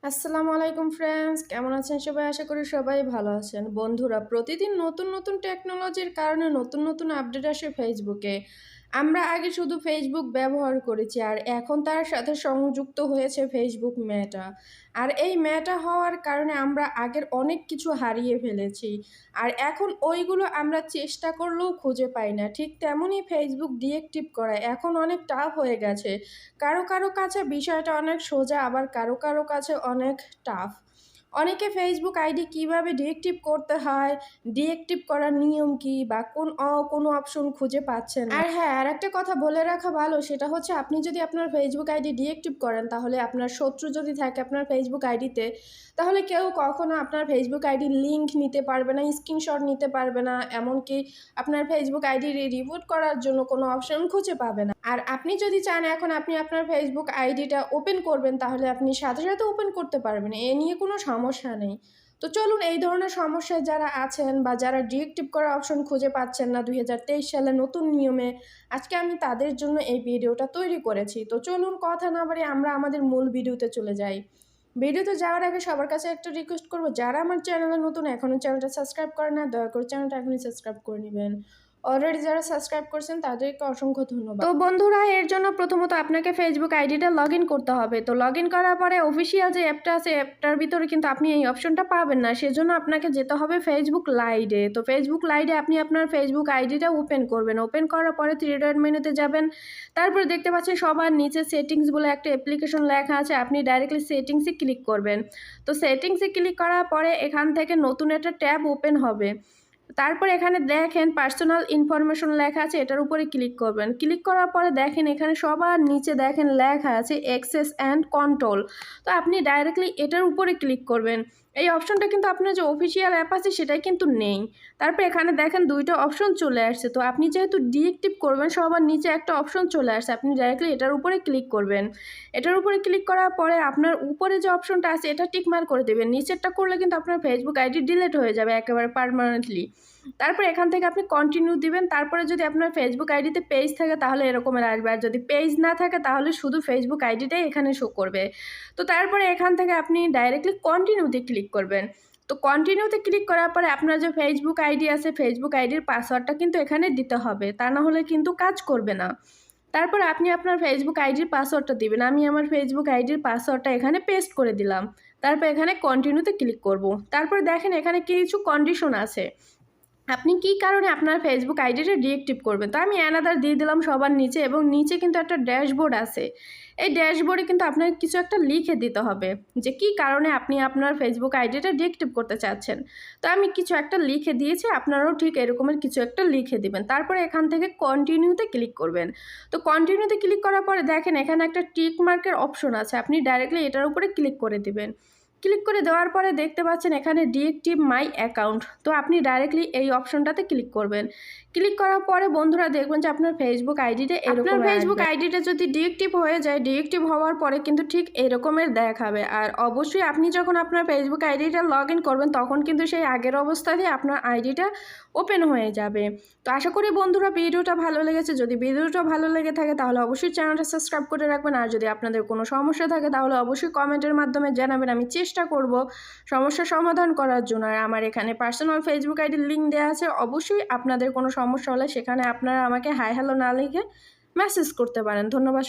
আসসালামু আলাইকুম ফ্রেন্ডস, কেমন আছেন সবাই? আশা করি সবাই ভালো আছেন। বন্ধুরা, প্রতিদিন নতুন নতুন টেকনোলজির কারণে নতুন নতুন আপডেট আসে ফেসবুকে। আমরা আগে শুধু ফেসবুক ব্যবহার করেছি, আর এখন তার সাথে সংযুক্ত হয়েছে ফেসবুক মেটা। আর এই মেটা হওয়ার কারণে আমরা আগের অনেক কিছু হারিয়ে ফেলেছি, আর এখন ওইগুলো আমরা চেষ্টা করলেও খুঁজে পাই না। ঠিক তেমনই ফেসবুক ডিএক্টিভ করা এখন অনেক টাফ হয়ে গেছে। কারো কারো কাছে বিষয়টা অনেক সোজা, আবার কারো কারো কাছে অনেক টাফ। অনেকে ফেসবুক আইডি কিভাবে ডিএক্টিভ করতে হয়, ডিএক্টিভ করার নিয়ম কি, বা কোনো অপশন খুঁজে পাচ্ছেন না। আর হ্যাঁ, আর একটা কথা বলে রাখা ভালো, সেটা হচ্ছে আপনি যদি আপনার ফেসবুক আইডি ডিএক্টিভ করেন, তাহলে আপনার শত্রু যদি থাকে আপনার ফেসবুক আইডিতে, তাহলে কেউ কখনো আপনার ফেসবুক আইডির লিঙ্ক নিতে পারবে না, স্ক্রিনশট নিতে পারবে না, এমনকি আপনার ফেসবুক আইডি রিপোর্ট করার জন্য কোনো অপশন খুঁজে পাবে না। আর আপনি যদি চান এখন আপনি আপনার ফেসবুক আইডিটা ওপেন করবেন, তাহলে আপনি সাথে সাথে ওপেন করতে পারবেন, এ নিয়ে কোনো সমস্যা নেই। তো চলুন, এই ধরনের সমস্যায় যারা আছেন বা যারা ডিএক্টিভ করার অপশন খুঁজে পাচ্ছেন না 2023 সালে নতুন নিয়মে, আজকে আমি তাদের জন্য এই ভিডিওটা তৈরি করেছি। তো চলুন কথা না বাড়িয়ে আমরা আমাদের মূল ভিডিওতে চলে যাই। ভিডিওতে যাওয়ার আগে সবার কাছে একটা রিকোয়েস্ট করবো, যারা আমার চ্যানেলে নতুন এখনও চ্যানেলটা সাবস্ক্রাইব করেন না, দয়া করে চ্যানেলটা এখনই সাবস্ক্রাইব করে নেবেন। অলরেডি যারা সাবস্ক্রাইব করছেন তাদেরকে অসংখ্য ধন্যবাদ। তো বন্ধুরা, এর জন্য প্রথমত আপনাকে ফেসবুক আইডিটা লগ ইন করতে হবে। তো লগ ইন করার পরে অফিসিয়াল যে অ্যাপটা আছে, অ্যাপটার ভিতরে কিন্তু আপনি এই অপশনটা পাবেন না, সেজন্য আপনাকে যেতে হবে ফেসবুক লাইডে। তো ফেসবুক লাইডে আপনি আপনার ফেসবুক আইডিটা ওপেন করবেন। ওপেন করার পরে থ্রি ডট মেনুতে যাবেন। তারপরে দেখতে পাচ্ছেন সবার নিচে সেটিংস বলে একটা অ্যাপ্লিকেশন লেখা আছে, আপনি ডাইরেক্টলি সেটিংসে ক্লিক করবেন। তো সেটিংসে ক্লিক করার পরে এখান থেকে নতুন একটা ট্যাব ওপেন হবে। তারপর এখানে দেখেন পার্সোনাল ইনফরমেশন লেখা আছে, এটার উপরে ক্লিক করবেন। ক্লিক করার পরে দেখেন এখানে সবার নিচে দেখেন লেখা আছে অ্যাক্সেস অ্যান্ড কন্ট্রোল। তো আপনি ডাইরেক্টলি এটার উপরে ক্লিক করবেন। এই অপশনটা কিন্তু আপনার যে অফিসিয়াল অ্যাপ আছে সেটাই কিন্তু নেই। তারপর এখানে দেখেন দুইটা অপশন চলে আসছে। তো আপনি যেহেতু ডিএক্টিভ করবেন, সবার নিচে একটা অপশন চলে আসছে, আপনি ডাইরেক্টলি এটার উপরে ক্লিক করবেন। এটার উপরে ক্লিক করার পরে আপনার উপরে যে অপশনটা আছে এটা টিকমার্ক করে দেবেন। নিচেরটা করলে কিন্তু আপনার ফেসবুক আইডি ডিলিট হয়ে যাবে একেবারে পার্মানেন্টলি। তারপর এখান থেকে আপনি কন্টিনিউ দিবেন। তারপরে যদি আপনার ফেসবুক আইডিতে পেজ থাকে তাহলে এরকমের আসবে, আর যদি পেজ না থাকে তাহলে শুধু ফেসবুক আইডিটাই এখানে শো করবে। তো তারপরে এখান থেকে আপনি ডাইরেক্টলি কন্টিনিউতে ক্লিক করবেন। তো কন্টিনিউতে ক্লিক করার পরে আপনার যে ফেসবুক আইডি আছে, ফেসবুক আইডির পাসওয়ার্ডটা কিন্তু এখানে দিতে হবে, তা না হলে কিন্তু কাজ করবে না। তারপর আপনি আপনার ফেসবুক আইডির পাসওয়ার্ডটা দিবেন। আমি আমার ফেসবুক আইডির পাসওয়ার্ডটা এখানে পেস্ট করে দিলাম। তারপর এখানে কন্টিনিউতে ক্লিক করব। তারপর দেখেন এখানে কিছু কন্ডিশন আছে, আপনি কী কারণে আপনার ফেসবুক আইডিটা ডিএক্টিভ করবেন। তো আমি অ্যানাদার দিয়ে দিলাম সবার নিচে, এবং নিচে কিন্তু একটা ড্যাশবোর্ড আছে। এই ড্যাশবোর্ডে কিন্তু আপনাকে কিছু একটা লিখে দিতে হবে যে কী কারণে আপনি আপনার ফেসবুক আইডিটা ডিএক্টিভ করতে চাচ্ছেন। তো আমি কিছু একটা লিখে দিয়েছি, আপনারাও ঠিক এরকমের কিছু একটা লিখে দিবেন। তারপরে এখান থেকে কন্টিনিউতে ক্লিক করবেন। তো কন্টিনিউতে ক্লিক করার পরে দেখেন এখানে একটা টিক মার্কের অপশন আছে, আপনি ডাইরেক্টলি এটার উপরে ক্লিক করে দিবেন। ক্লিক করে দেওয়ার পরে দেখতে পাচ্ছেন এখানে ডিএক্টিভ মাই অ্যাকাউন্ট। তো আপনি ডাইরেক্টলি এই অপশনটাতে ক্লিক করবেন। ক্লিক করার পরে বন্ধুরা দেখবেন যে আপনার ফেসবুক আইডিটা এরকম, ফেসবুক আইডিটা যদি ডিএক্টিভ হয়ে যায়, ডিএক্টিভ হওয়ার পরে কিন্তু ঠিক এরকমের দেখাবে। আর অবশ্যই আপনি যখন আপনার ফেসবুক আইডিটা লগ ইন করবেন তখন কিন্তু সেই আগের অবস্থাতেই আপনার আইডিটা ওপেন হয়ে যাবে। তো আশা করি বন্ধুরা ভিডিওটা ভালো লেগেছে। যদি ভিডিওটা ভালো লেগে থাকে তাহলে অবশ্যই চ্যানেলটা সাবস্ক্রাইব করে রাখবেন। আর যদি আপনাদের কোনো সমস্যা থাকে তাহলে অবশ্যই কমেন্টের মাধ্যমে জানাবেন, আমি চেষ্টা করব সমস্যার সমাধান করার জন্য। আর আমার এখানে পার্সোনাল ফেসবুক আইডির লিঙ্ক দেওয়া আছে, অবশ্যই আপনাদের কোনো সমস্যা হলে সেখানে আপনারা আমাকে হাই হ্যালো না লিখে মেসেজ করতে পারেন। ধন্যবাদ।